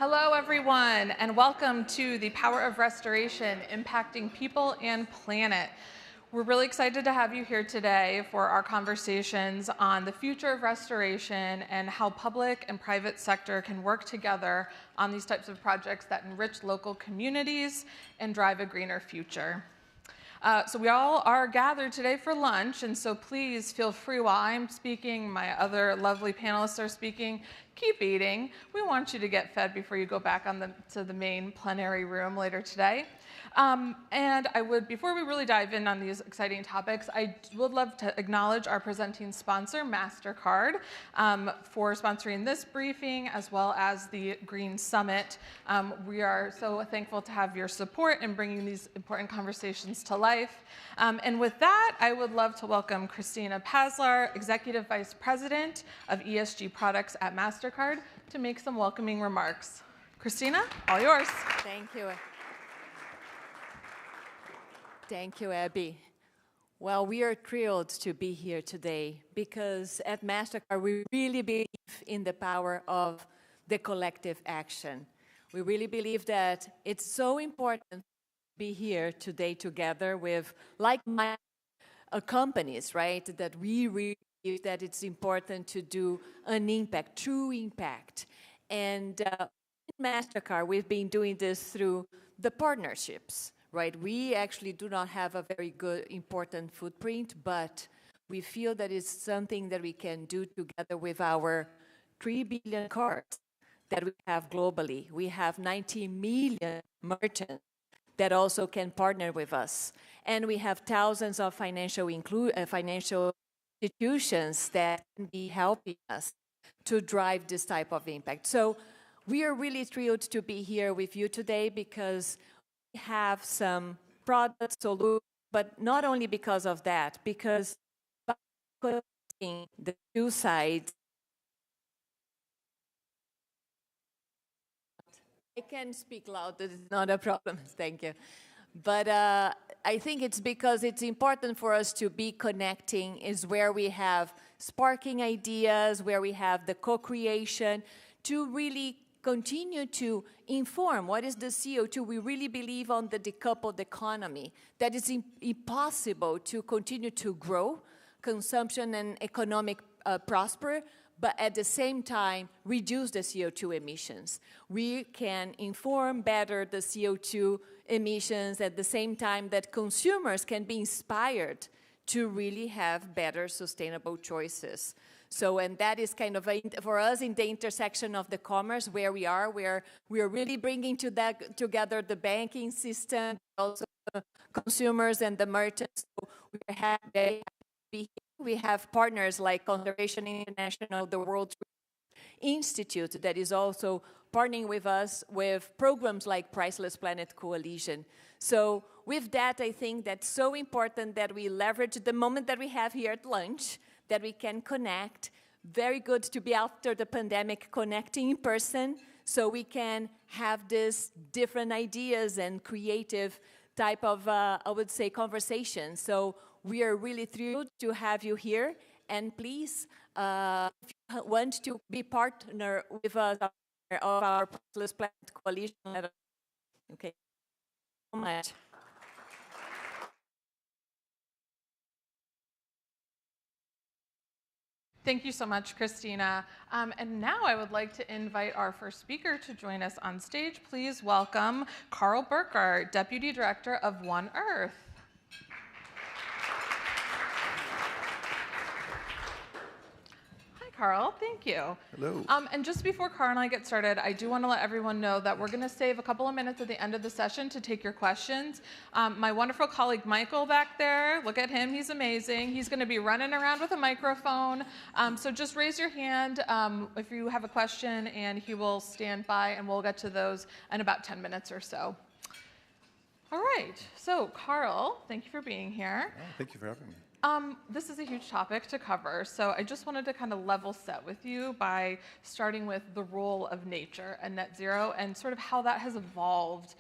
Hello, everyone, and welcome to the Power of Restoration, Impacting People and Planet. We're really excited to have you here today for our conversations on the future of restoration and how public and private sector can work together on these types of projects that enrich local communities and drive a greener future. So we all are gathered today for lunch, and so please feel free while I'm speaking, my other lovely panelists are speaking, keep eating. We want you to get fed before you go back to the main plenary room later today. And before we really dive in on these exciting topics, I would love to acknowledge our presenting sponsor, MasterCard, for sponsoring this briefing as well as the Green Summit. We are so thankful to have your support in bringing these important conversations to life. And with that, I would love to welcome Christina Paslar, Executive Vice President of ESG Products at MasterCard, to make some welcoming remarks. Christina, all yours. Thank you. Thank you, Abby. Well, we are thrilled to be here today because at MasterCard, we really believe in the power of the collective action. We really believe that it's so important to be here today together with like-minded companies, right? That we really believe that it's important to do an impact, true impact. And in MasterCard, we've been doing this through the partnerships. Right, we actually do not have a very good, important footprint, but we feel that it's something that we can do together with our 3 billion cards that we have globally. We have 90 million merchants that also can partner with us. And we have thousands of financial institutions that can be helping us to drive this type of impact. So we are really thrilled to be here with you today because have some product solutions, but not only because of that, because by connecting the two sides, I can speak loud, this is not a problem, thank you. But I think it's because it's important for us to be connecting is where we have sparking ideas, where we have the co-creation to really continue to inform what is the CO2. We really believe on the decoupled economy, that it's impossible to continue to grow consumption and economic prosper, but at the same time, reduce the CO2 emissions. We can inform better the CO2 emissions at the same time that consumers can be inspired to really have better sustainable choices. So, and that is kind of, for us, in the intersection of the commerce where we are, where we are really bringing together the banking system, also the consumers and the merchants. So we have partners like Conservation International, the World Institute, that is also partnering with us with programs like Priceless Planet Coalition. So with that, I think that's so important that we leverage the moment that we have here at lunch, that we can connect. Very good to be after the pandemic connecting in person so we can have these different ideas and creative type of, I would say, conversation. So we are really thrilled to have you here. And please, if you want to be partner with us of our Priceless Planet Coalition, okay, so much. Thank you so much, Christina. And now I would like to invite our first speaker to join us on stage. Please welcome Carl Burkhardt, Deputy Director of One Earth. Carl, thank you. Hello. And just before Carl and I get started, I do want to let everyone know that we're going to save a couple of minutes at the end of the session to take your questions. My wonderful colleague Michael back there, look at him, he's amazing. He's going to be running around with a microphone. So just raise your hand if you have a question, and he will stand by, and we'll get to those in about 10 minutes or so. All right, so Carl, thank you for being here. Oh, thank you for having me. This is a huge topic to cover, so I just wanted to kind of level set with you by starting with the role of nature and net zero and sort of how that has evolved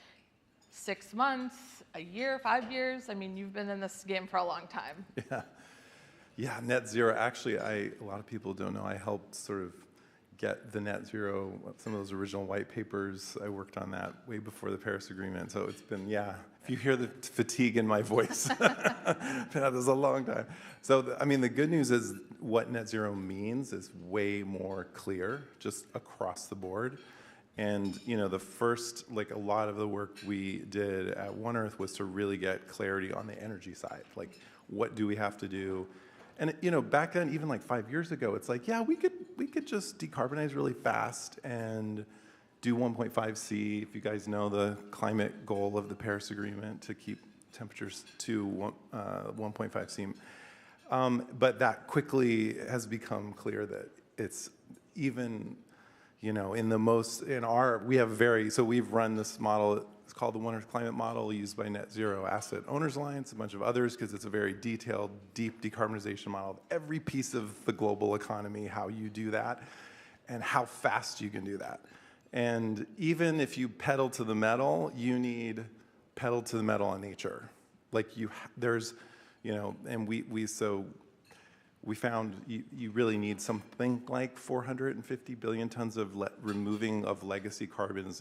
6 months, a year, 5 years. I mean, you've been in this game for a long time. Yeah, net zero. Actually, a lot of people don't know I helped sort of get the net zero, some of those original white papers. I worked on that way before the Paris Agreement. So it's been, yeah, if you hear the fatigue in my voice, that was a long time. So, I mean, the good news is what net zero means is way more clear, just across the board. And, you know, the first, like a lot of the work we did at One Earth was to really get clarity on the energy side. Like, what do we have to do? And, you know, back then, even like 5 years ago, it's like, yeah, we could just decarbonize really fast and do 1.5 C. If you guys know the climate goal of the Paris Agreement to keep temperatures to 1.5 C. But that quickly has become clear that it's even, you know, we've run this model. It's called the One Earth Climate Model, used by Net Zero Asset Owners Alliance, a bunch of others, because it's a very detailed, deep decarbonization model of every piece of the global economy, how you do that, and how fast you can do that. And even if you pedal to the metal, you need pedal to the metal on nature. Like there's, you know, and we found you really need something like 450 billion tons of removing of legacy carbon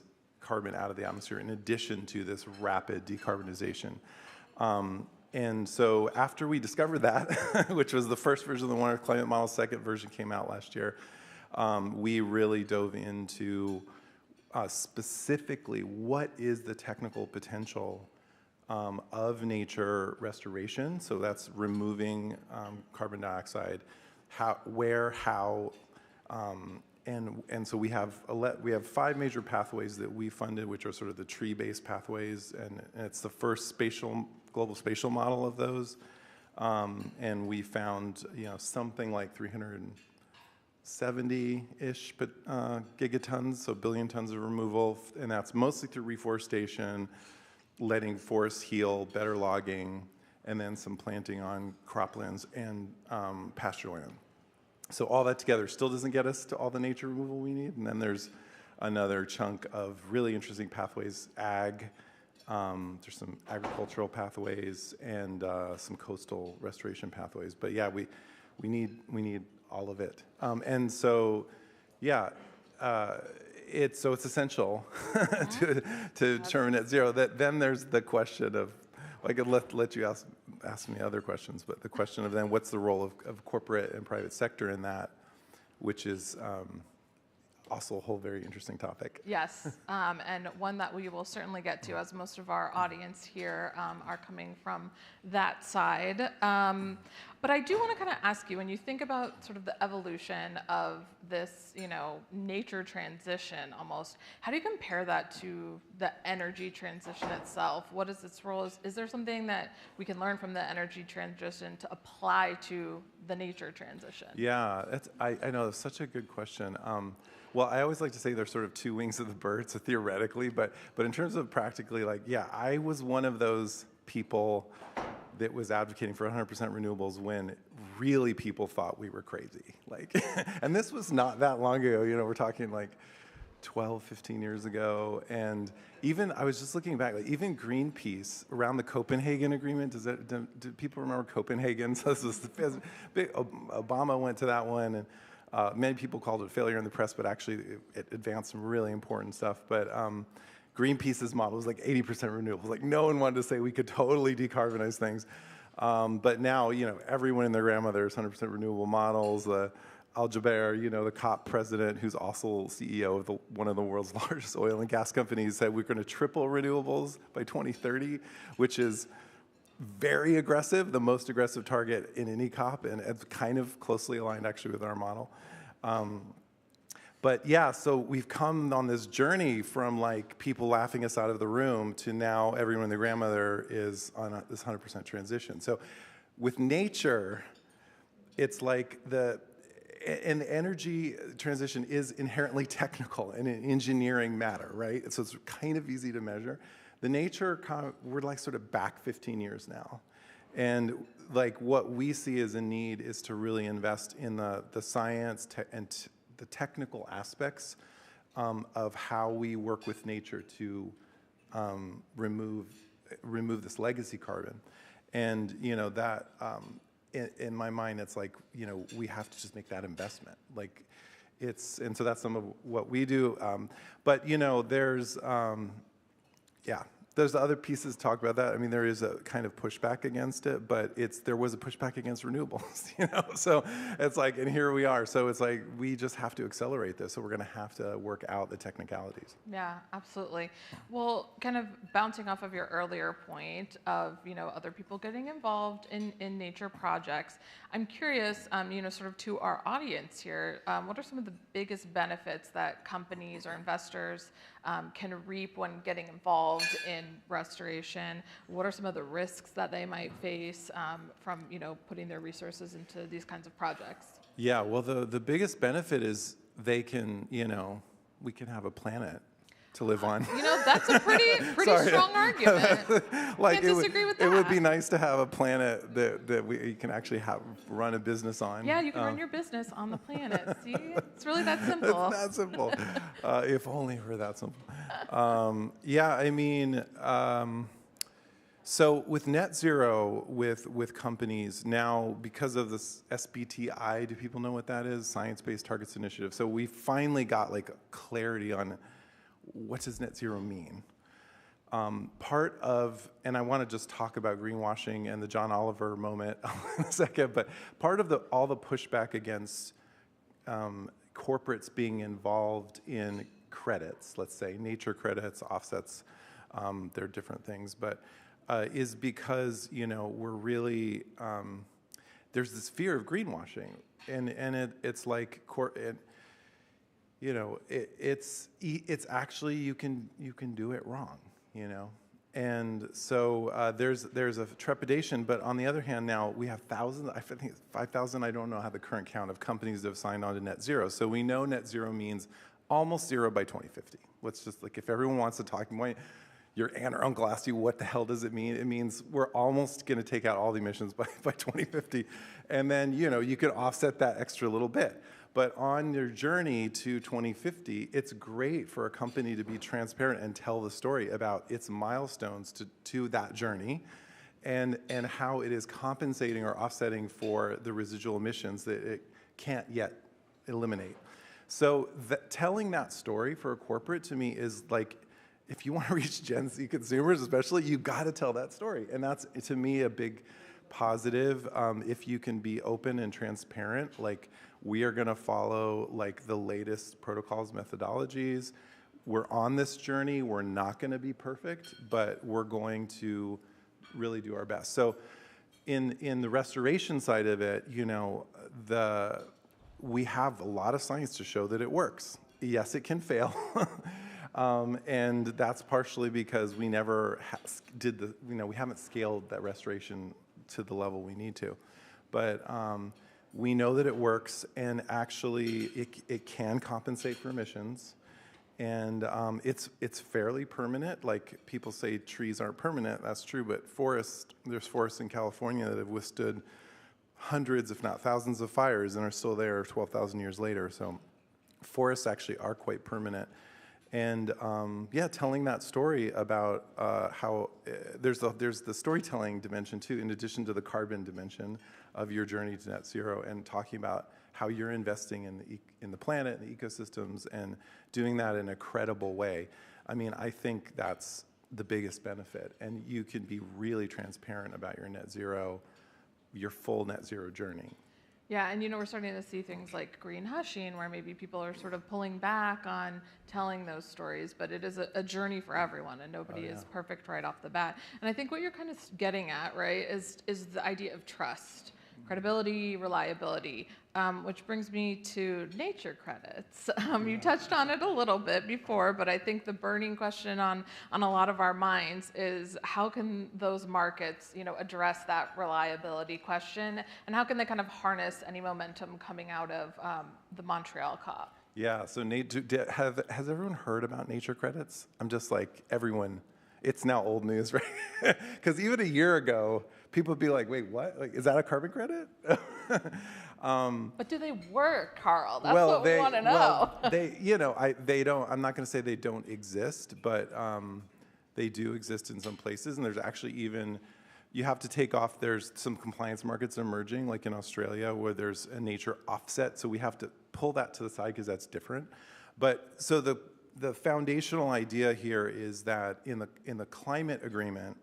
out of the atmosphere, in addition to this rapid decarbonization. And so after we discovered that, which was the first version of the One Earth Climate Model, second version came out last year, we really dove into specifically what is the technical potential of nature restoration. So that's removing carbon dioxide, and so we have 5 major pathways that we funded, which are sort of the tree-based pathways, and it's the first global spatial model of those. And we found, you know, something like 370-ish gigatons, so billion tons of removal, and that's mostly through reforestation, letting forests heal, better logging, and then some planting on croplands and pasture land. So all that together still doesn't get us to all the nature removal we need. And then there's another chunk of really interesting pathways, there's some agricultural pathways and some coastal restoration pathways. But yeah, we need all of it. And so, yeah, it's essential to determine net zero. Then there's the question of, I could let you ask me other questions, but the question of then what's the role of corporate and private sector in that, which is also a whole very interesting topic. Yes, and one that we will certainly get to, as most of our audience here are coming from that side. But I do want to kind of ask you, when you think about sort of the evolution of this, you know, nature transition almost, how do you compare that to the energy transition itself? What is its role? Is there something that we can learn from the energy transition to apply to the nature transition? Yeah, I know, that's such a good question. Well, I always like to say there's sort of two wings of the bird, so theoretically, but in terms of practically, like, yeah, I was one of those people that was advocating for 100% renewables when really people thought we were crazy. Like, and this was not that long ago, you know, we're talking like 12, 15 years ago. And even, I was just looking back, like even Greenpeace around the Copenhagen Agreement, do people remember Copenhagen? So this was the big, Obama went to that one, and many people called it a failure in the press, but actually it advanced some really important stuff. But Greenpeace's model was like 80% renewables. Like no one wanted to say we could totally decarbonize things. But now, you know, everyone and their grandmother is 100% renewable models. Al Jaber, you know, the COP president, who's also CEO of one of the world's largest oil and gas companies, said we're going to triple renewables by 2030, which is very aggressive, the most aggressive target in any COP, and it's kind of closely aligned actually with our model. But yeah, so we've come on this journey from like people laughing us out of the room to now everyone and their grandmother is on this 100% transition. So with nature, it's like an energy transition is inherently technical and an engineering matter, right? So it's kind of easy to measure. The nature, we're like sort of back 15 years now. And like what we see as a need is to really invest in the science and the technical aspects of how we work with nature to remove this legacy carbon. And, you know, that, in my mind, it's like, you know, we have to just make that investment. Like, and so that's some of what we do. But there's there's other pieces to talk about that. I mean, there is a kind of pushback against it, but there was a pushback against renewables, So it's like, and here we are. So it's like, we just have to accelerate this. So we're going to have to work out the technicalities. Yeah, absolutely. Well, kind of bouncing off of your earlier point of, other people getting involved in nature projects, I'm curious, sort of to our audience here, what are some of the biggest benefits that companies or investors can reap when getting involved in restoration? What are some of the risks that they might face from putting their resources into these kinds of projects? Yeah, well, the biggest benefit is we can have a planet to live on. That's a pretty strong argument. Like, Can't disagree with that. It would be nice to have a planet that you can actually run a business on. Yeah, you can run your business on the planet. See, it's really that simple. It's that simple. If only it were that simple. So with net zero, with companies now, because of this SBTI, do people know what that is? Science-Based Targets Initiative. So we finally got like clarity on what does net zero mean. Part of, and I want to just talk about greenwashing and the John Oliver moment in a second, but part of all the pushback against corporates being involved in credits, let's say nature credits, offsets, they're different things, but is because we're really there's this fear of greenwashing, and it's like it's actually you can do it wrong, and so there's a trepidation. But on the other hand, now we have thousands. I think it's 5,000. I don't know how the current count of companies that have signed on to net zero. So we know net zero means almost zero by 2050. Let's just, like, if everyone wants to talk, your aunt or uncle asked you, what the hell does it mean? It means we're almost going to take out all the emissions by 2050. And then, you could offset that extra little bit. But on your journey to 2050, it's great for a company to be transparent and tell the story about its milestones to that journey, and how it is compensating or offsetting for the residual emissions that it can't yet eliminate. So telling that story for a corporate, to me, is like, if you want to reach Gen Z consumers especially, you got to tell that story. And that's, to me, a big positive. If you can be open and transparent, like, we are going to follow like the latest protocols, methodologies. We're on this journey. We're not going to be perfect, but we're going to really do our best. So in the restoration side of it, we have a lot of science to show that it works. Yes, it can fail. And that's partially because we never we haven't scaled that restoration to the level we need to. But we know that it works, and actually it can compensate for emissions. And it's fairly permanent. Like, people say trees aren't permanent. That's true, but there's forests in California that have withstood hundreds, if not thousands, of fires and are still there 12,000 years later. So forests actually are quite permanent. And telling that story about how there's the storytelling dimension too, in addition to the carbon dimension of your journey to net zero, and talking about how you're investing in the planet and the ecosystems, and doing that in a credible way. I mean, I think that's the biggest benefit, and you can be really transparent about your full net zero journey. Yeah, and we're starting to see things like green hushing, where maybe people are sort of pulling back on telling those stories, but it is a journey for everyone, and nobody is perfect right off the bat. And I think what you're kind of getting at, right, is the idea of trust, credibility, reliability, which brings me to nature credits. You touched on it a little bit before, but I think the burning question on a lot of our minds is, how can those markets, address that reliability question, and how can they kind of harness any momentum coming out of the Montreal COP? Yeah, so has everyone heard about nature credits? I'm just like, everyone, it's now old news, right? Because even a year ago, people would be like, wait, what? Like, is that a carbon credit? But do they work, Carl? That's what we want to know. Well, they don't, I'm not going to say they don't exist, but they do exist in some places, and there's actually even You have to take off, there's some compliance markets emerging, like in Australia, where there's a nature offset, so we have to pull that to the side because that's different. But so the foundational idea here is that in the climate agreement,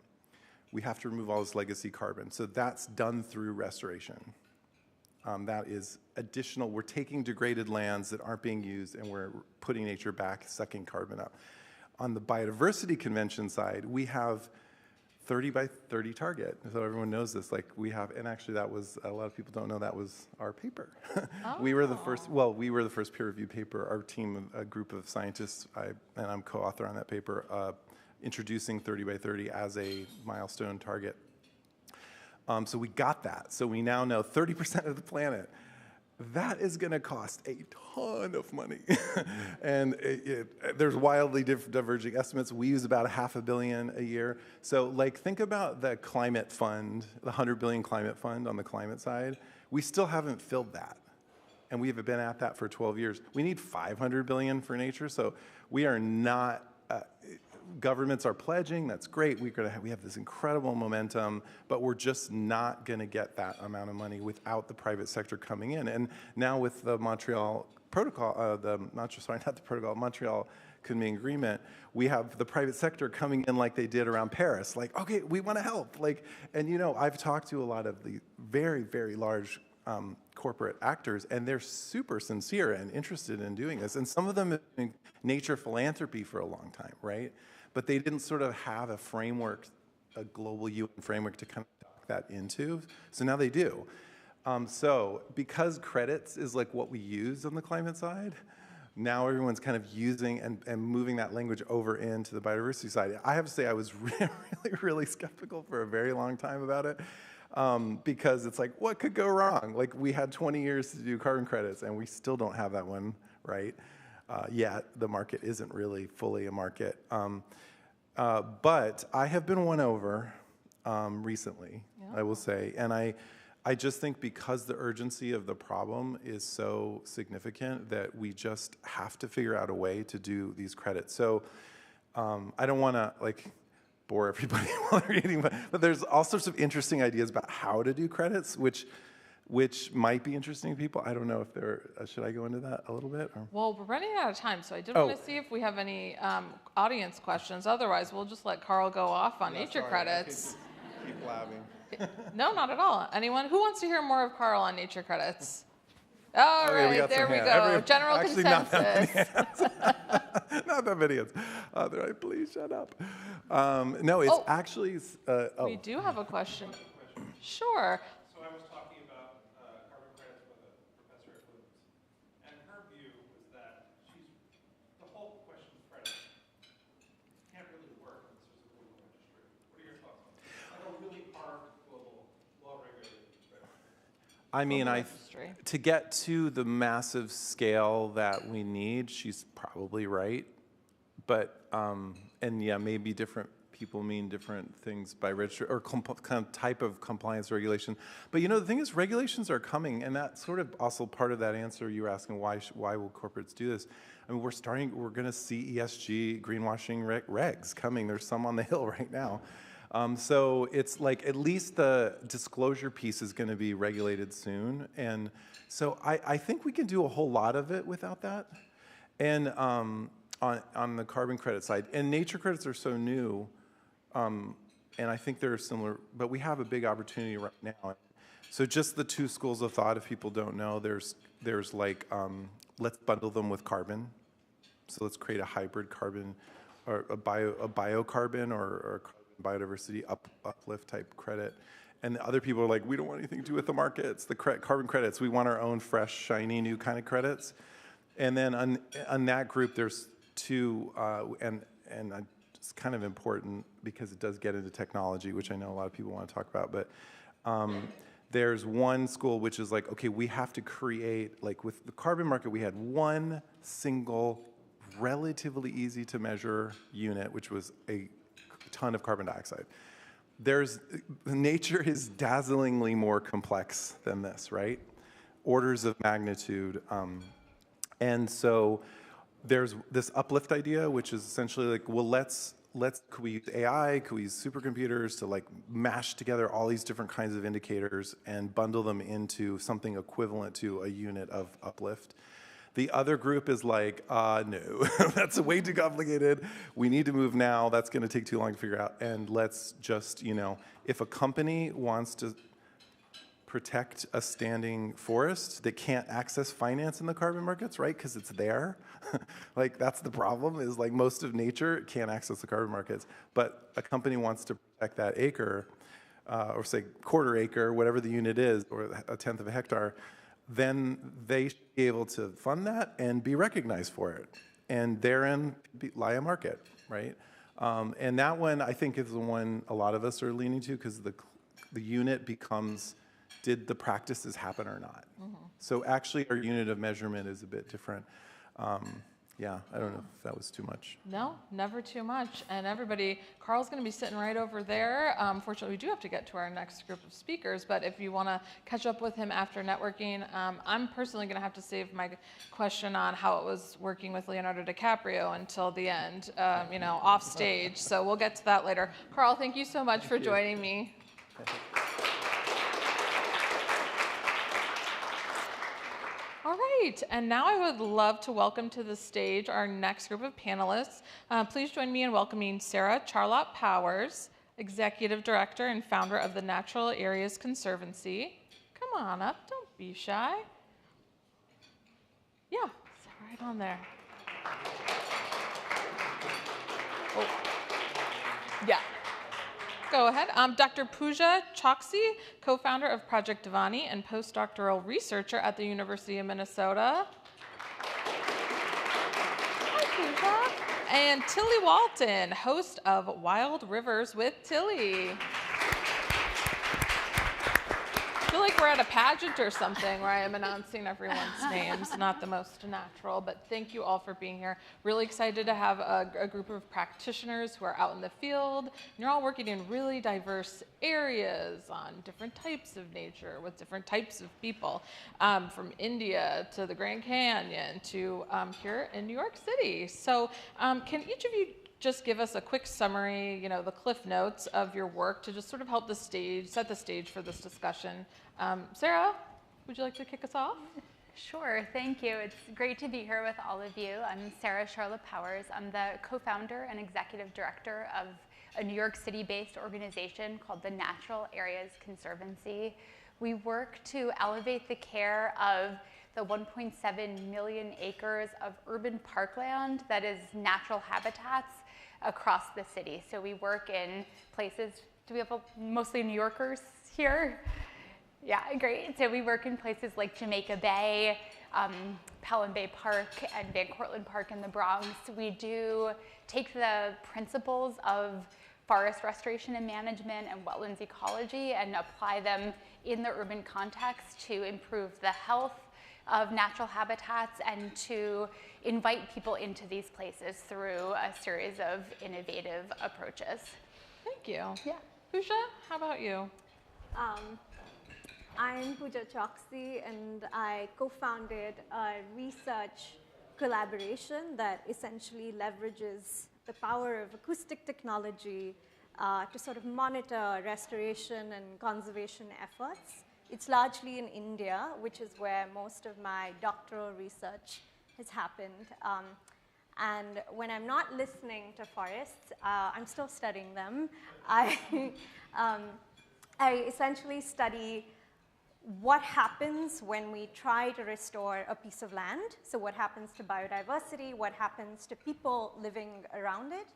we have to remove all this legacy carbon. So that's done through restoration. That is additional. We're taking degraded lands that aren't being used and we're putting nature back, sucking carbon up. On the biodiversity convention side, we have 30 by 30 target. So everyone knows this, like we have, and actually that was, a lot of people don't know that was our paper. We were the first, well, we were the first peer-reviewed paper, our team, a group of scientists, and I'm co-author on that paper, introducing 30 by 30 as a milestone target. So we got that. So we now know 30% of the planet. That is going to cost a ton of money. And there's wildly diverging estimates. We use about $500 million a year. So like think about the climate fund, the $100 billion climate fund on the climate side. We still haven't filled that. And we have been at that for 12 years. We need $500 billion for nature. So we are not, governments are pledging, that's great. We have this incredible momentum, but we're just not going to get that amount of money without the private sector coming in. And now with the Montreal Protocol, Montreal Copenhagen Agreement, we have the private sector coming in like they did around Paris. Like, okay, we want to help. Like, and you know, I've talked to a lot of the very, very large corporate actors, and they're super sincere and interested in doing this. And some of them have been nature philanthropy for a long time, right? But they didn't sort of have a framework, a global UN framework to kind of dock that into. So now they do. So because credits is like what we use on the climate side, now everyone's kind of using and moving that language over into the biodiversity side. I have to say I was really, really skeptical for a very long time about it. Because it's like, what could go wrong? Like we had 20 years to do carbon credits and we still don't have that one right yet. The market isn't really fully a market. But I have been won over recently, I will say. And I just think because the urgency of the problem is so significant that we just have to figure out a way to do these credits. So I don't want to like bore everybody while they're eating, but there's all sorts of interesting ideas about how to do credits, which might be interesting to people. I don't know if there, should I go into that a little bit? Or? Well, we're running out of time, so I did want to see if we have any audience questions. Otherwise, we'll just let Carl go off on nature credits. Keep blabbing. No, not at all. Anyone who wants to hear more of Carl on nature credits? All right, there we go. General consensus. Not that many hands. Please shut up. No, it's actually. We do have a question. Sure. So I was talking about carbon credits with a professor at Bloomberg, and her view was that the whole question of credits can't really work unless there's a global industry. What are your thoughts on that? Like a really hard global, well-regulated industry. I mean, to get to the massive scale that we need, she's probably right. But, and yeah, maybe different people mean different things by register or kind of type of compliance regulation. But you know, the thing is, regulations are coming, and that's sort of also part of that answer you were asking, why will corporates do this? I mean, we're going to see ESG greenwashing regs coming. There's some on the Hill right now. So it's like at least the disclosure piece is going to be regulated soon. And so I think we can do a whole lot of it without that. And on the carbon credit side. And nature credits are so new, and I think they're similar, but we have a big opportunity right now. So just the two schools of thought, if people don't know, there's like, let's bundle them with carbon. So let's create a hybrid carbon, or a biocarbon or biodiversity uplift type credit. And the other people are like, we don't want anything to do with the markets, the carbon credits. We want our own fresh, shiny, new kind of credits. And then on that group, there's two, and it's kind of important because it does get into technology, which I know a lot of people want to talk about. But there's one school which is like, okay, we have to create, like with the carbon market, we had one single, relatively easy to measure unit, which was a ton of carbon dioxide. Nature is dazzlingly more complex than this, right? Orders of magnitude. And so there's this uplift idea, which is essentially like, well, let's could we use AI, could we use supercomputers to like mash together all these different kinds of indicators and bundle them into something equivalent to a unit of uplift? The other group is like, no, that's way too complicated. We need to move now. That's going to take too long to figure out. And let's just, if a company wants to protect a standing forest, they can't access finance in the carbon markets, right? Because it's there. Like, that's the problem, is like most of nature can't access the carbon markets. But a company wants to protect that acre, or say quarter acre, whatever the unit is, or a tenth of a hectare, then they should be able to fund that and be recognized for it. And therein lie a market, right? And that one, I think, is the one a lot of us are leaning to, because the unit becomes, did the practices happen or not? Mm-hmm. So actually, our unit of measurement is a bit different. Yeah, I don't know if that was too much. No, never too much. And everybody, Carl's going to be sitting right over there. Fortunately, we do have to get to our next group of speakers, but if you want to catch up with him after networking, I'm personally going to have to save my question on how it was working with Leonardo DiCaprio until the end, off stage. So we'll get to that later. Carl, thank you so much for joining me. All right, and now I would love to welcome to the stage our next group of panelists. Please join me in welcoming Sarah Charlotte Powers, Executive Director and founder of the Natural Areas Conservancy. Come on up, don't be shy. Yeah, sit right on there. Oh. Yeah. Go ahead. Dr. Pooja Choksi, co-founder of Project Devani and postdoctoral researcher at the University of Minnesota. Hi, Pooja. And Tilly Walton, host of Wild Rivers with Tilly. I feel like we're at a pageant or something where I am announcing everyone's names. Not the most natural, but thank you all for being here. Really excited to have a group of practitioners who are out in the field. And you're all working in really diverse areas on different types of nature with different types of people, from India to the Grand Canyon to here in New York City. So can each of you just give us a quick summary, the cliff notes of your work to just sort of help set the stage for this discussion. Sarah, would you like to kick us off? Sure, thank you. It's great to be here with all of you. I'm Sarah Charlotte Powers. I'm the co-founder and executive director of a New York City-based organization called the Natural Areas Conservancy. We work to elevate the care of the 1.7 million acres of urban parkland that is natural habitats across the city. So we work in places, do we have mostly New Yorkers here? Yeah, great. So we work in places like Jamaica Bay, Pelham Bay Park, and Van Cortlandt Park in the Bronx. We do take the principles of forest restoration and management and wetlands ecology and apply them in the urban context to improve the health of natural habitats and to invite people into these places through a series of innovative approaches. Thank you. Yeah. Pooja, how about you? I'm Pooja Choksi, and I co-founded a research collaboration that essentially leverages the power of acoustic technology to sort of monitor restoration and conservation efforts. It's largely in India, which is where most of my doctoral research has happened. And when I'm not listening to forests, I'm still studying them. I essentially study what happens when we try to restore a piece of land. So what happens to biodiversity, what happens to people living around it.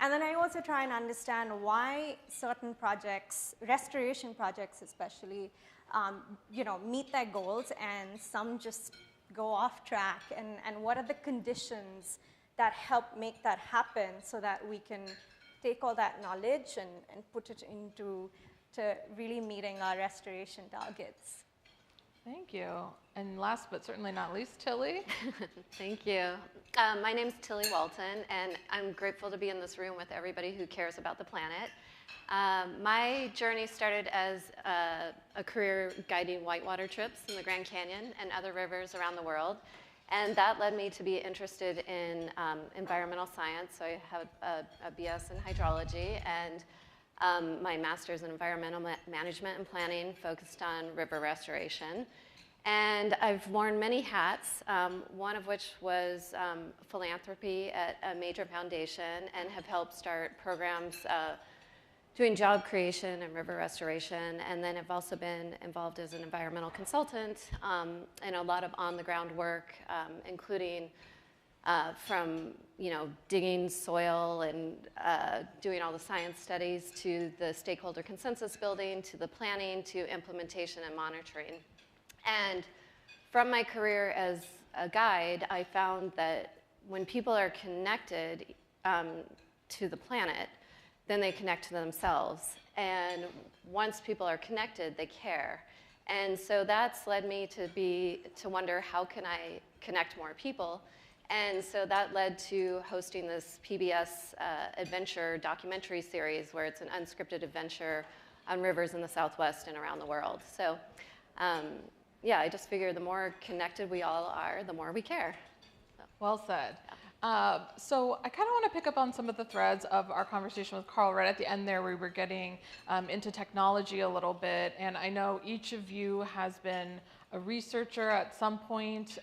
And then I also try and understand why certain projects, restoration projects especially, meet their goals and some just go off track, and what are the conditions that help make that happen so that we can take all that knowledge and put it into really meeting our restoration targets. Thank you. And last but certainly not least, Tilly. Thank you. My name's Tilly Walton, and I'm grateful to be in this room with everybody who cares about the planet. My journey started as a career guiding whitewater trips in the Grand Canyon and other rivers around the world. And that led me to be interested in environmental science. So I have a BS in hydrology and my master's in environmental management and planning focused on river restoration. And I've worn many hats, one of which was philanthropy at a major foundation, and have helped start programs doing job creation and river restoration. And then I've also been involved as an environmental consultant in a lot of on-the-ground work, including from digging soil and doing all the science studies to the stakeholder consensus building, to the planning, to implementation and monitoring. And from my career as a guide, I found that when people are connected to the planet, then they connect to themselves. And once people are connected, they care. And so that's led me to wonder, how can I connect more people? And so that led to hosting this PBS adventure documentary series, where it's an unscripted adventure on rivers in the Southwest and around the world. So yeah, I just figure the more connected we all are, the more we care. So. Well said. So I kind of want to pick up on some of the threads of our conversation with Carl. Right at the end there, we were getting into technology a little bit, and I know each of you has been a researcher at some point.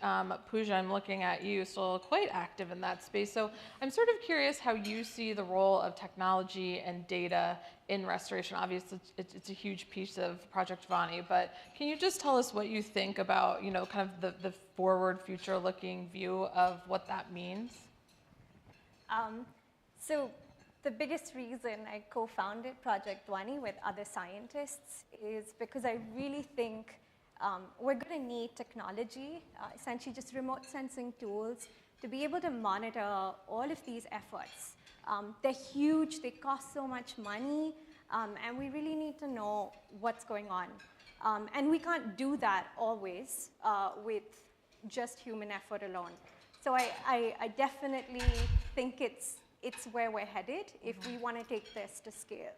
Pooja, I'm looking at you, still quite active in that space. So I'm sort of curious how you see the role of technology and data in restoration. Obviously, it's a huge piece of Project Vani, but can you just tell us what you think about, kind of the forward, future-looking view of what that means? So the biggest reason I co-founded Project Vani with other scientists is because I really think we're going to need technology, essentially just remote sensing tools, to be able to monitor all of these efforts. They're huge, they cost so much money, and we really need to know what's going on. And we can't do that always with just human effort alone. So I definitely think it's where we're headed if we want to take this to scale.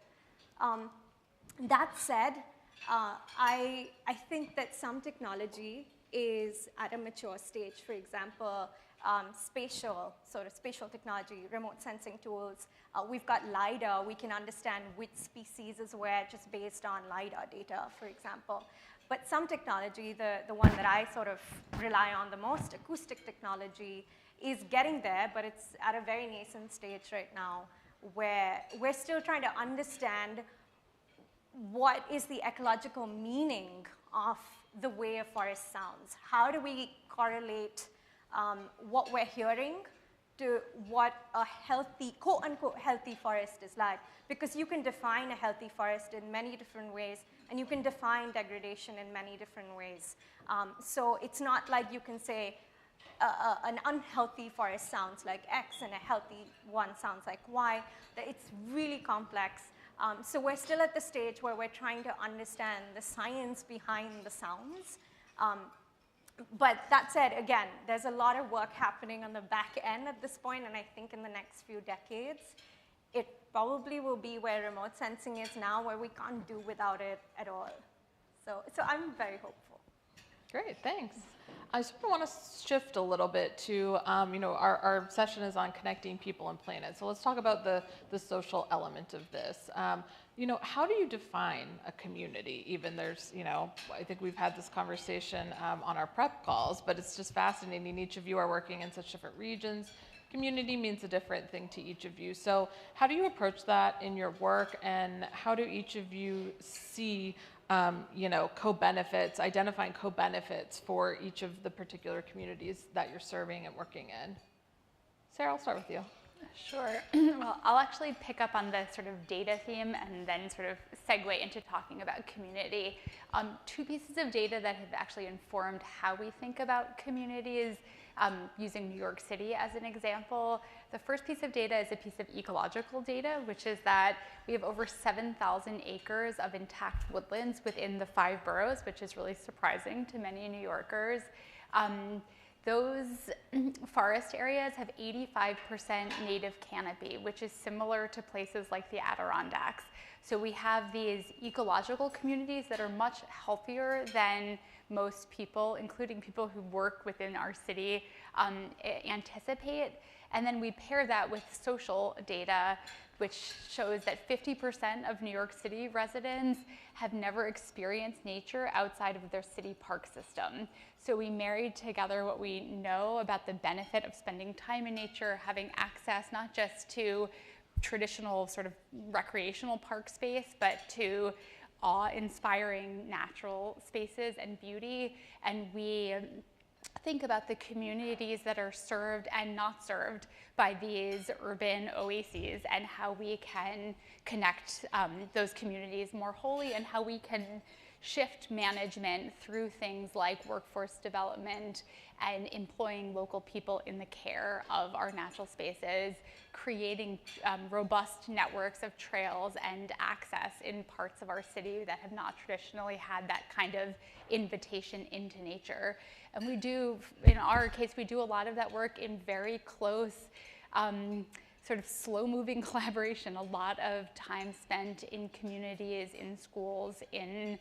That said, I think that some technology is at a mature stage. For example, spatial technology, remote sensing tools. We've got LiDAR. We can understand which species is where just based on LiDAR data, for example. But some technology, the one that I sort of rely on the most, acoustic technology, is getting there, but it's at a very nascent stage right now, where we're still trying to understand what is the ecological meaning of the way a forest sounds. How do we correlate what we're hearing to what a healthy, quote-unquote, healthy forest is like? Because you can define a healthy forest in many different ways, and you can define degradation in many different ways. So it's not like you can say an unhealthy forest sounds like X and a healthy one sounds like Y. It's really complex. So we're still at the stage where we're trying to understand the science behind the sounds. But that said, again, there's a lot of work happening on the back end at this point, and I think in the next few decades, it probably will be where remote sensing is now, where we can't do without it at all. So I'm very hopeful. Great, thanks. I sort of want to shift a little bit to, our session is on connecting people and planet. So let's talk about the social element of this. How do you define a community? Even there's, I think we've had this conversation on our prep calls, but it's just fascinating. Each of you are working in such different regions. Community means a different thing to each of you. So how do you approach that in your work, and how do each of you see co-benefits, identifying co-benefits for each of the particular communities that you're serving and working in? Sarah, I'll start with you. Sure. Well, I'll actually pick up on the sort of data theme and then sort of segue into talking about community. Two pieces of data that have actually informed how we think about communities, using New York City as an example. The first piece of data is a piece of ecological data, which is that we have over 7,000 acres of intact woodlands within the 5 boroughs, which is really surprising to many New Yorkers. those forest areas have 85% native canopy, which is similar to places like the Adirondacks. So we have these ecological communities that are much healthier than most people, including people who work within our city, anticipate. And then we pair that with social data, which shows that 50% of New York City residents have never experienced nature outside of their city park system. So we married together what we know about the benefit of spending time in nature, having access not just to traditional sort of recreational park space, but to awe-inspiring natural spaces and beauty. And we think about the communities that are served and not served by these urban oases, and how we can connect those communities more wholly, and how we can shift management through things like workforce development and employing local people in the care of our natural spaces, creating robust networks of trails and access in parts of our city that have not traditionally had that kind of invitation into nature. And we do, in our case, we do a lot of that work in very close, sort of slow-moving collaboration, a lot of time spent in communities, in schools, in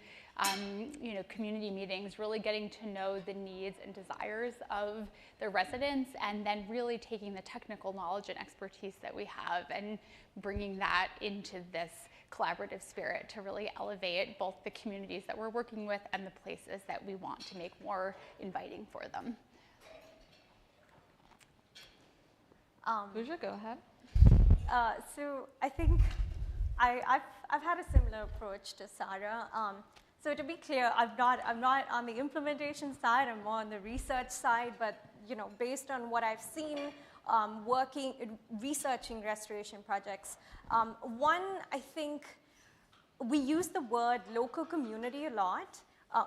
community meetings, really getting to know the needs and desires of the residents, and then really taking the technical knowledge and expertise that we have and bringing that into this collaborative spirit to really elevate both the communities that we're working with and the places that we want to make more inviting for them. Pooja, go ahead. So I think I've had a similar approach to Sarah. So to be clear, I'm not on the implementation side. I'm more on the research side. But based on what I've seen, researching restoration projects, one, I think we use the word local community a lot,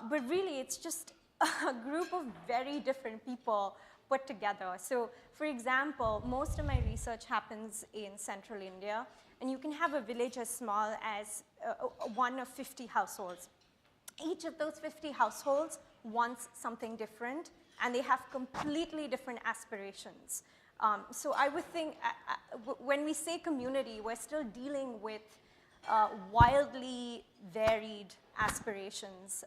but really it's just a group of very different people put together. So for example, most of my research happens in central India, and you can have a village as small as one of 50 households. Each of those 50 households wants something different, and they have completely different aspirations. So I would think when we say community, we're still dealing with wildly varied aspirations,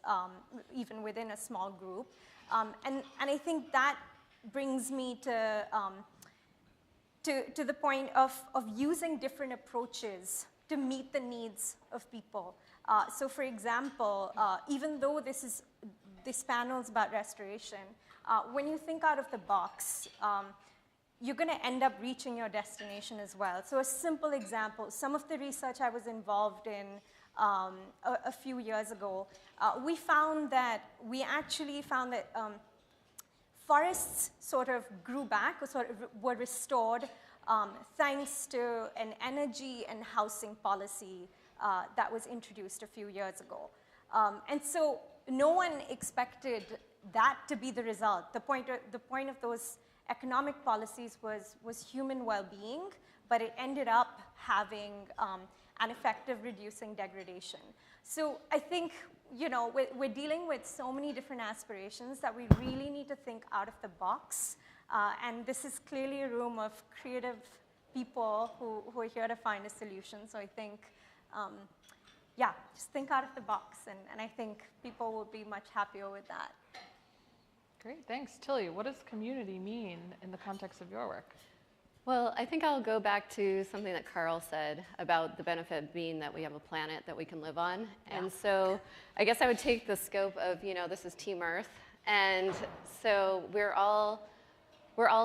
even within a small group. And I think that brings me to the point of using different approaches to meet the needs of people. So for example, even though this panel's about restoration, when you think out of the box, you're going to end up reaching your destination as well. So a simple example, some of the research I was involved in a few years ago, we actually found that forests sort of grew back, or sort of were restored thanks to an energy and housing policy that was introduced a few years ago. And so no one expected that to be the result. The point of those economic policies was human well-being, but it ended up having an effect of reducing degradation. So I think we're dealing with so many different aspirations that we really need to think out of the box. And this is clearly a room of creative people who are here to find a solution. So I think, just think out of the box. And I think people will be much happier with that. Great, thanks. Tilly, what does community mean in the context of your work? Well, I think I'll go back to something that Carl said about the benefit being that we have a planet that we can live on. Yeah. And so I guess I would take the scope of, this is Team Earth. And so we're all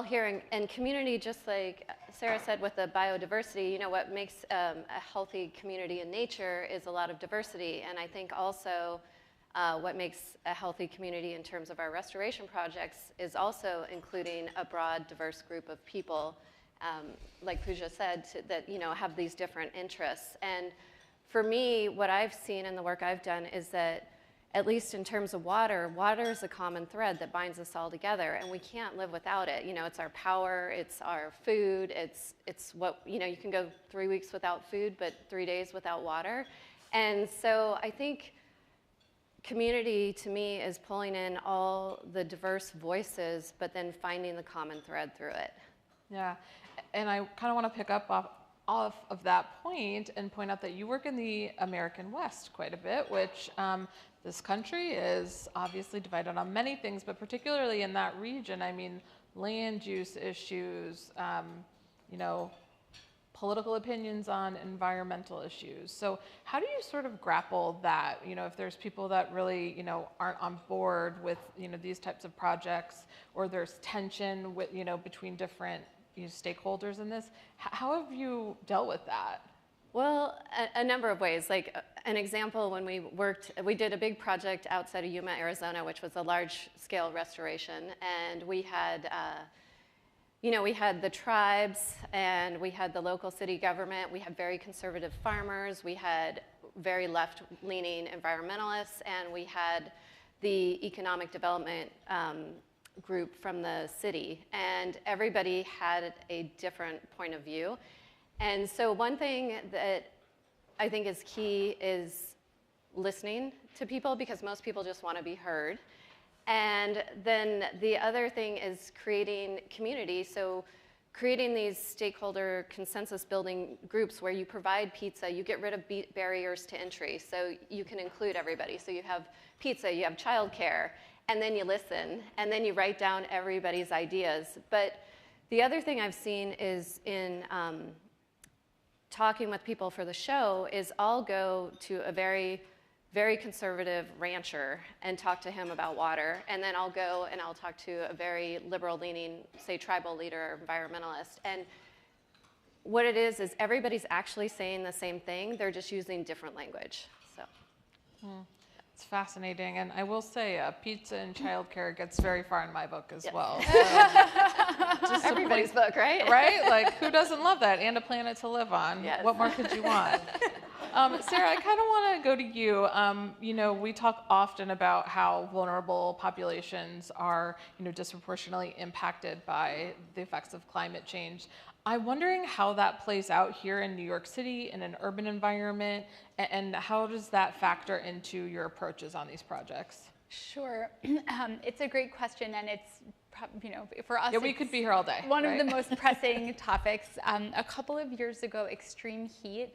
here in community, just like Sarah said with the biodiversity, what makes a healthy community in nature is a lot of diversity. And I think also what makes a healthy community in terms of our restoration projects is also including a broad, diverse group of people, like Pooja said, that have these different interests. And for me, what I've seen in the work I've done is that, at least in terms of water is a common thread that binds us all together, and we can't live without it. It's our power, it's our food, it's what, you can go 3 weeks without food, but 3 days without water. And so I think community to me is pulling in all the diverse voices, but then finding the common thread through it. Yeah, and I kind of want to pick up off of that point and point out that you work in the American West quite a bit, which this country is obviously divided on many things, but particularly in that region, I mean, land use issues, you know, political opinions on environmental issues. So how do you sort of grapple that, you know, if there's people that really, you know, aren't on board with, you know, these types of projects, or there's tension with, you know, between different stakeholders in this, how have you dealt with that? Well, a number of ways. Like an example, when we did a big project outside of Yuma, Arizona, which was a large-scale restoration, and we had, we had the tribes, and we had the local city government. We had very conservative farmers. We had very left-leaning environmentalists, and we had the economic development group from the city, and everybody had a different point of view. And so one thing that I think is key is listening to people, because most people just want to be heard. And then the other thing is creating community. So creating these stakeholder consensus building groups where you provide pizza, you get rid of barriers to entry, so you can include everybody. So you have pizza, you have childcare, and then you listen, and then you write down everybody's ideas. But the other thing I've seen is in talking with people for the show is I'll go to a very, very conservative rancher and talk to him about water, and then I'll go and I'll talk to a very liberal-leaning, say, tribal leader or environmentalist. And what it is everybody's actually saying the same thing, they're just using different language. So. It's fascinating, and I will say pizza and childcare gets very far in my book as well. So, just everybody's book, right? Right? Like, who doesn't love that? And a planet to live on. Yes. What more could you want? Sarah, I kind of want to go to you. You know, we talk often about how vulnerable populations are, you know, disproportionately impacted by the effects of climate change. I'm wondering how that plays out here in New York City in an urban environment, and how does that factor into your approaches on these projects? Sure. It's a great question, and it's, you know, for us, yeah, we could be here all day. One right? of the most pressing topics. A couple of years ago, extreme heat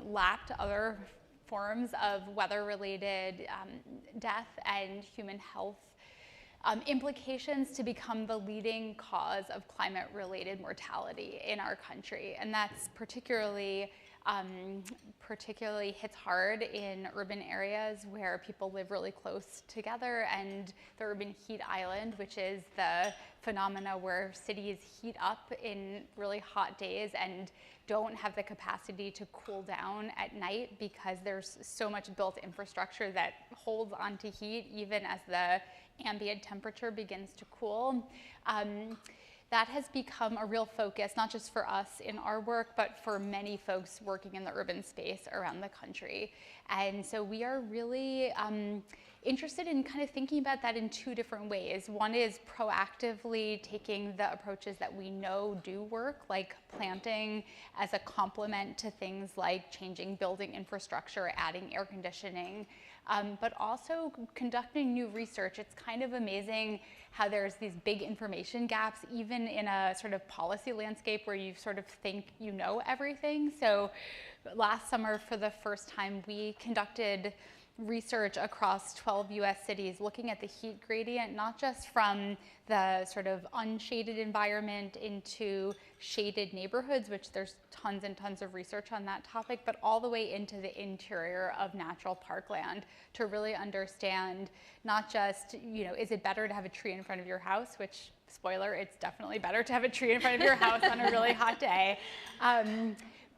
lapped other forms of weather-related death and human health implications to become the leading cause of climate-related mortality in our country. And that's particularly hits hard in urban areas where people live really close together, and the urban heat island, which is the phenomena where cities heat up in really hot days and don't have the capacity to cool down at night because there's so much built infrastructure that holds onto heat even as the ambient temperature begins to cool. That has become a real focus, not just for us in our work, but for many folks working in the urban space around the country. And so we are really interested in kind of thinking about that in two different ways. One is proactively taking the approaches that we know do work, like planting as a complement to things like changing building infrastructure, adding air conditioning, but also conducting new research. It's kind of amazing how there's these big information gaps, even in a sort of policy landscape where you sort of think you know everything. So last summer, for the first time, we conducted research across 12 US cities looking at the heat gradient, not just from the sort of unshaded environment into shaded neighborhoods, which there's tons and tons of research on that topic, but all the way into the interior of natural parkland to really understand not just, you know, is it better to have a tree in front of your house, which, spoiler, it's definitely better to have a tree in front of your house on a really hot day.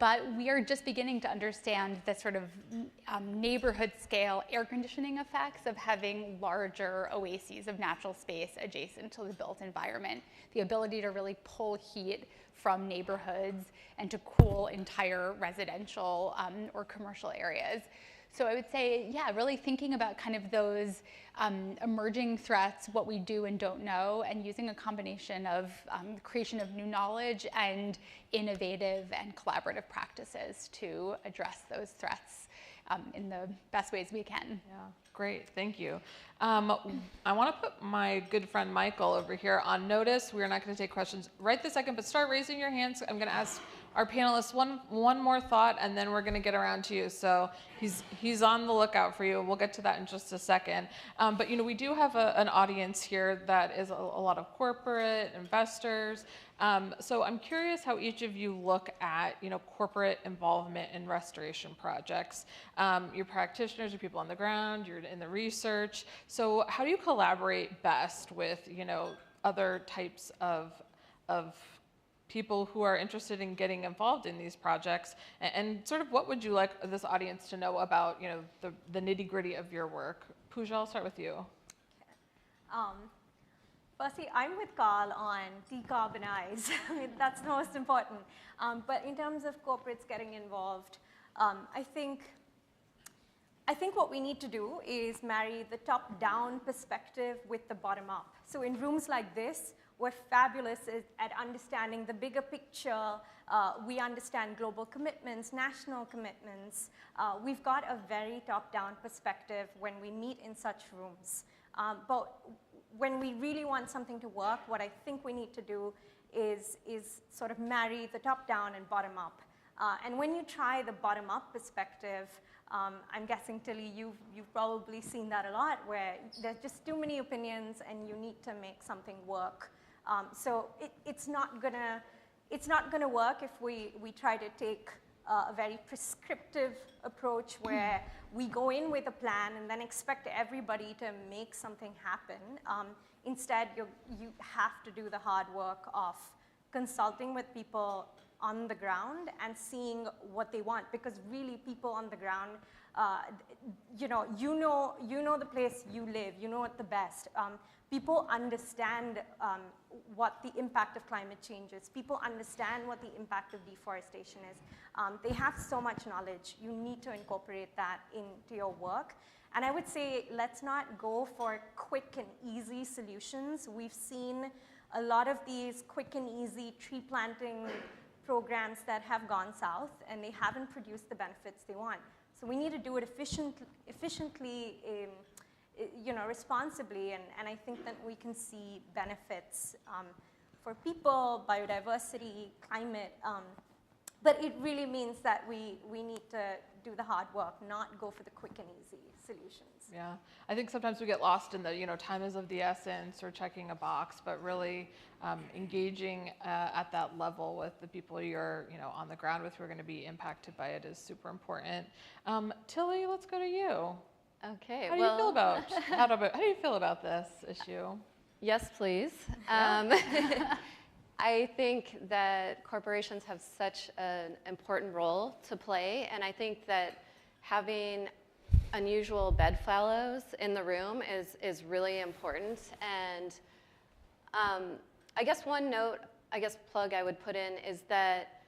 But we are just beginning to understand the sort of neighborhood scale air conditioning effects of having larger oases of natural space adjacent to the built environment. The ability to really pull heat from neighborhoods and to cool entire residential or commercial areas. So I would say, yeah, really thinking about kind of those emerging threats, what we do and don't know, and using a combination of creation of new knowledge and innovative and collaborative practices to address those threats. in the best ways we can. Yeah, great, thank you. I want to put my good friend Michael over here on notice. We're not going to take questions right this second, but start raising your hands. I'm going to ask our panelists one more thought, and then we're going to get around to you. So he's on the lookout for you. We'll get to that in just a second. But we do have an audience here that is a lot of corporate investors. So I'm curious how each of you look at corporate involvement in restoration projects. You're practitioners, you're people on the ground, you're in the research. So how do you collaborate best with other types of people who are interested in getting involved in these projects, and sort of what would you like this audience to know about the nitty-gritty of your work? Pooja, I'll start with you. Okay. Firstly, I'm with Carl on Decarbonize. That's the most important. But in terms of corporates getting involved, I think what we need to do is marry the top-down perspective with the bottom-up. So in rooms like this, we're fabulous at understanding the bigger picture. We understand global commitments, national commitments. We've got a very top-down perspective when we meet in such rooms. But when we really want something to work, what I think we need to do is sort of marry the top-down and bottom-up. And when you try the bottom-up perspective, I'm guessing, Tilly, you've probably seen that a lot, where there's just too many opinions and you need to make something work. So it's not gonna work if we try to take a very prescriptive approach where we go in with a plan and then expect everybody to make something happen. Instead, you have to do the hard work of consulting with people on the ground and seeing what they want, because really people on the ground, you know the place you live, you know it the best. People understand what the impact of climate change is. People understand what the impact of deforestation is. They have so much knowledge. You need to incorporate that into your work. And I would say, let's not go for quick and easy solutions. We've seen a lot of these quick and easy tree planting programs that have gone south, and they haven't produced the benefits they want. So we need to do it efficiently, responsibly, and I think that we can see benefits for people, biodiversity, climate, but it really means that we need to do the hard work, not go for the quick and easy solutions. Yeah, I think sometimes we get lost in the, time is of the essence, or checking a box, but really engaging at that level with the people you're, on the ground with who are going to be impacted by it is super important. Tilly, let's go to you. Okay. How do you feel about this issue? Yes, please. Yeah. I think that corporations have such an important role to play, and I think that having unusual bedfellows in the room is really important. And I guess one plug I would put in is that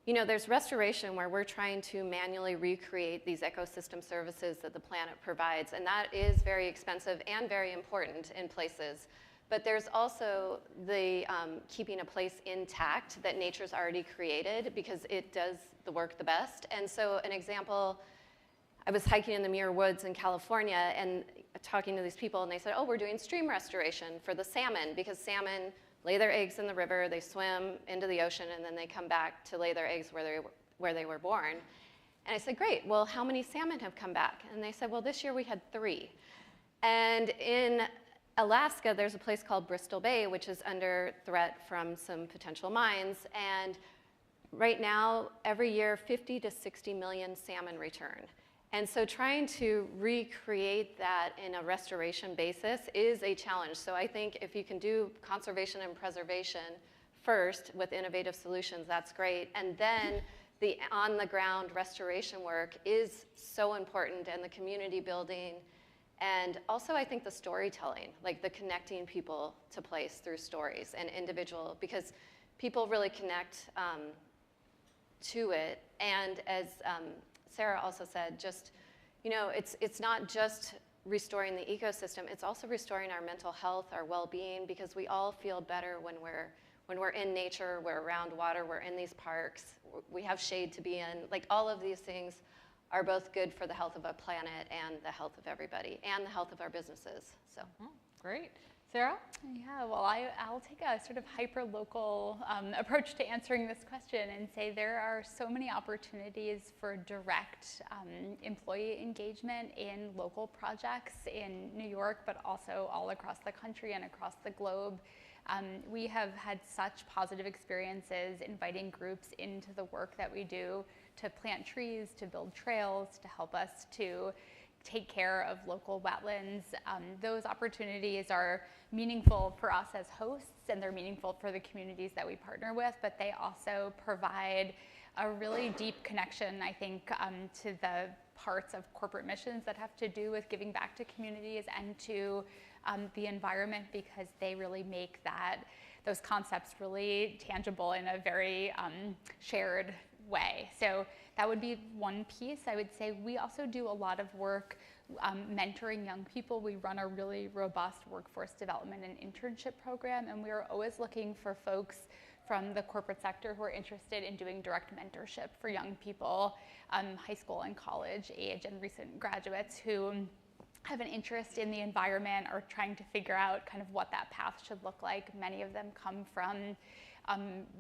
there's restoration where we're trying to manually recreate these ecosystem services that the planet provides, and that is very expensive and very important in places. But there's also the keeping a place intact that nature's already created, because it does the work the best. And so an example, I was hiking in the Muir Woods in California and talking to these people, and they said, oh, we're doing stream restoration for the salmon, because salmon lay their eggs in the river, they swim into the ocean, and then they come back to lay their eggs where they were born. And I said, great, well, how many salmon have come back? And they said, well, this year we had 3. And in Alaska, there's a place called Bristol Bay, which is under threat from some potential mines. And right now, every year, 50 to 60 million salmon return. And so trying to recreate that in a restoration basis is a challenge. So I think if you can do conservation and preservation first with innovative solutions, that's great. And then the on-the-ground restoration work is so important, and the community building. And also, I think the storytelling, like the connecting people to place through stories and individual, because people really connect to it. And as Sarah also said, it's not just restoring the ecosystem, it's also restoring our mental health, our well-being, because we all feel better when we're in nature, we're around water, we're in these parks, we have shade to be in. Like, all of these things are both good for the health of our planet and the health of everybody and the health of our businesses. So. Great. Sarah? Yeah, well, I'll take a sort of hyper-local approach to answering this question and say there are so many opportunities for direct employee engagement in local projects in New York, but also all across the country and across the globe. We have had such positive experiences inviting groups into the work that we do to plant trees, to build trails, to help us to take care of local wetlands. Those opportunities are meaningful for us as hosts, and they're meaningful for the communities that we partner with, but they also provide a really deep connection, I think, to the parts of corporate missions that have to do with giving back to communities and to the environment, because they really make those concepts really tangible in a very shared way. So that would be one piece. I would say we also do a lot of work mentoring young people. We run a really robust workforce development and internship program, and we are always looking for folks from the corporate sector who are interested in doing direct mentorship for young people, high school and college age, and recent graduates who have an interest in the environment or trying to figure out kind of what that path should look like. Many of them come from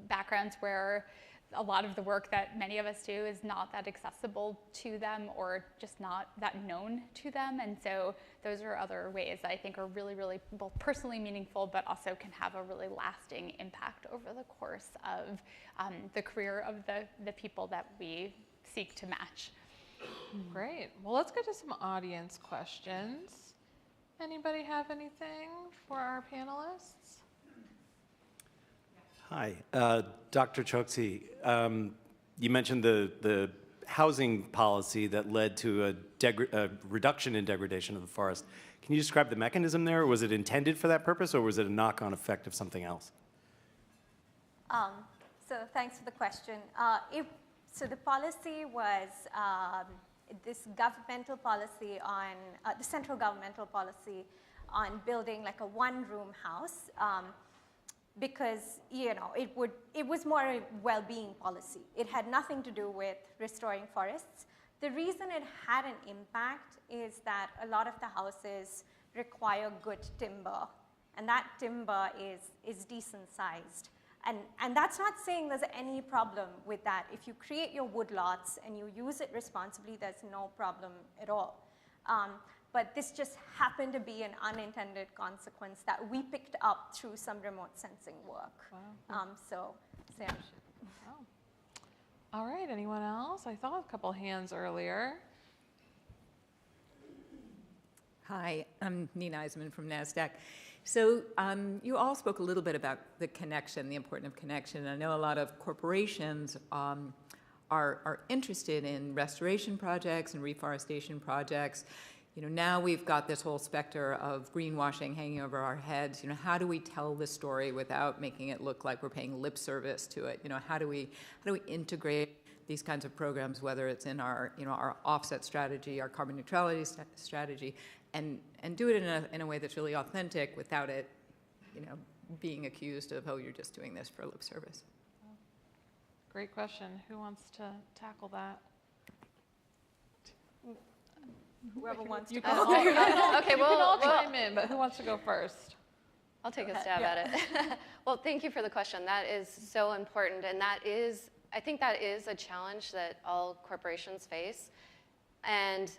backgrounds where a lot of the work that many of us do is not that accessible to them or just not that known to them. And so those are other ways that I think are really, really both personally meaningful, but also can have a really lasting impact over the course of the career of the people that we seek to match. Great. Well, let's get to some audience questions. Anybody have anything for our panelists? Hi, Dr. Choksi. You mentioned the housing policy that led to a reduction in degradation of the forest. Can you describe the mechanism there? Was it intended for that purpose, or was it a knock-on effect of something else? So thanks for the question. So the policy was this governmental policy on, the central governmental policy on building like a one-room house. Because it was more a well-being policy. It had nothing to do with restoring forests. The reason it had an impact is that a lot of the houses require good timber, and that timber is decent sized. And that's not saying there's any problem with that. If you create your woodlots and you use it responsibly, there's no problem at all. But this just happened to be an unintended consequence that we picked up through some remote sensing work. Wow. Yeah. Wow. All right, anyone else? I saw a couple hands earlier. Hi, I'm Nina Eisman from NASDAQ. So you all spoke a little bit about the connection, the importance of connection. I know a lot of corporations are interested in restoration projects and reforestation projects. Now we've got this whole specter of greenwashing hanging over our heads. How do we tell the story without making it look like we're paying lip service to it? How do we integrate these kinds of programs, whether it's in our our offset strategy, our carbon neutrality strategy, and do it in a way that's really authentic without it, being accused of, oh, you're just doing this for lip service. Great question. Who wants to tackle that? Whoever wants to You go. can all, Okay, you can all chime in, but who wants to go first? I'll take a stab at it. Well, thank you for the question. That is so important, and I think that is a challenge that all corporations face. And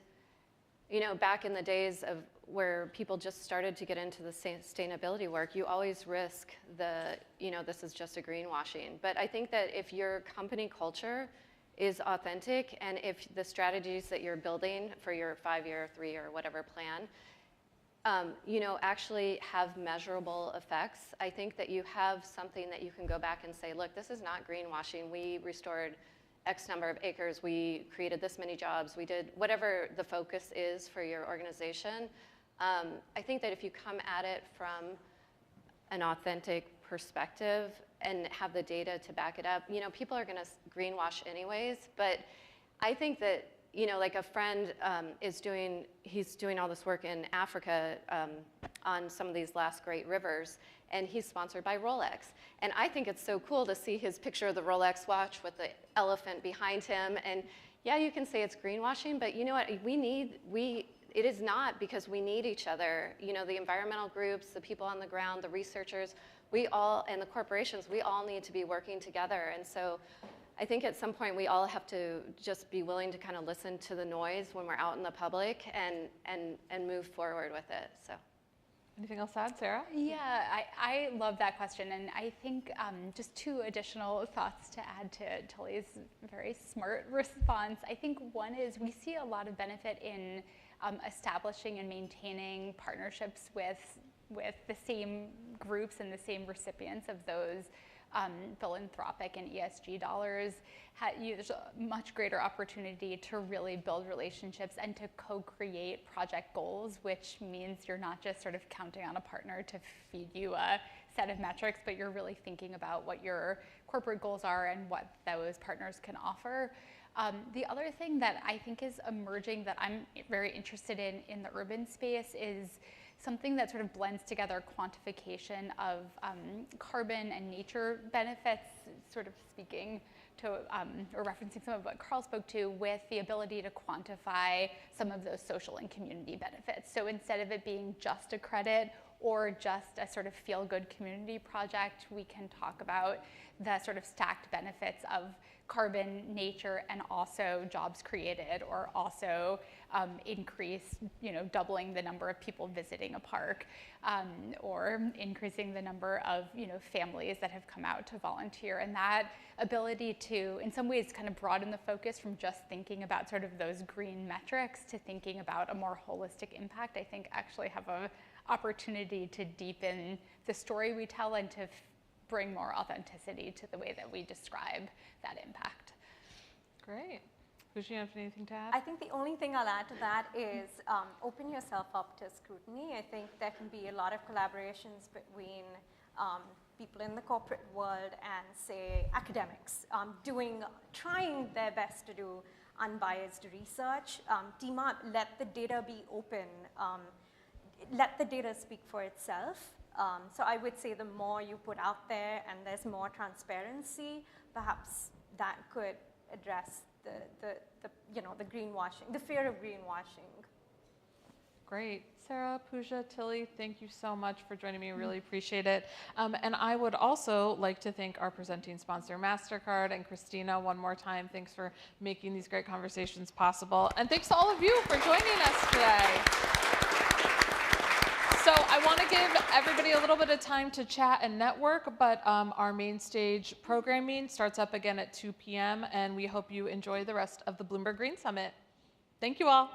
back in the days of where people just started to get into the sustainability work, you always risk this is just a greenwashing. But I think that if your company culture is authentic, and if the strategies that you're building for your 5-year, 3-year, whatever plan, actually have measurable effects, I think that you have something that you can go back and say, look, this is not greenwashing. We restored X number of acres. We created this many jobs. We did whatever the focus is for your organization. I think that if you come at it from an authentic perspective and have the data to back it up, people are going to greenwash anyways. But I think that, like a friend he's doing all this work in Africa on some of these last great rivers, and he's sponsored by Rolex. And I think it's so cool to see his picture of the Rolex watch with the elephant behind him. And yeah, you can say it's greenwashing, but you know what? It is not, because we need each other. You know, the environmental groups, the people on the ground, the researchers, and the corporations, we all need to be working together. And so I think at some point we all have to just be willing to kind of listen to the noise when we're out in the public and move forward with it. So. Anything else to add, Sarah? Yeah, I love that question, and I think just two additional thoughts to add to Tully's very smart response. I think one is we see a lot of benefit in establishing and maintaining partnerships with the same groups and the same recipients of those philanthropic and ESG dollars. There's a much greater opportunity to really build relationships and to co-create project goals, which means you're not just sort of counting on a partner to feed you a set of metrics, but you're really thinking about what your corporate goals are and what those partners can offer. The other thing that I think is emerging that I'm very interested in the urban space is something that sort of blends together quantification of carbon and nature benefits, sort of speaking to, or referencing some of what Carl spoke to, with the ability to quantify some of those social and community benefits. So instead of it being just a credit or just a sort of feel-good community project, we can talk about the sort of stacked benefits of carbon, nature, and also jobs created, or also increase, doubling the number of people visiting a park, or increasing the number of, families that have come out to volunteer. And that ability to, in some ways, kind of broaden the focus from just thinking about sort of those green metrics to thinking about a more holistic impact, I think actually have an opportunity to deepen the story we tell and to bring more authenticity to the way that we describe that impact. Great. Would you have anything to add? I think the only thing I'll add to that is open yourself up to scrutiny. I think there can be a lot of collaborations between people in the corporate world and, say, academics, trying their best to do unbiased research. Let the data be open. Let the data speak for itself. So I would say the more you put out there and there's more transparency, perhaps that could address the greenwashing, the fear of greenwashing. Great. Sarah, Pooja, Tilly, thank you so much for joining me. Really appreciate it. And I would also like to thank our presenting sponsor, MasterCard, and Christina one more time. Thanks for making these great conversations possible. And thanks to all of you for joining us today. So I want to give everybody a little bit of time to chat and network, but our main stage programming starts up again at 2 p.m., and we hope you enjoy the rest of the Bloomberg Green Summit. Thank you all.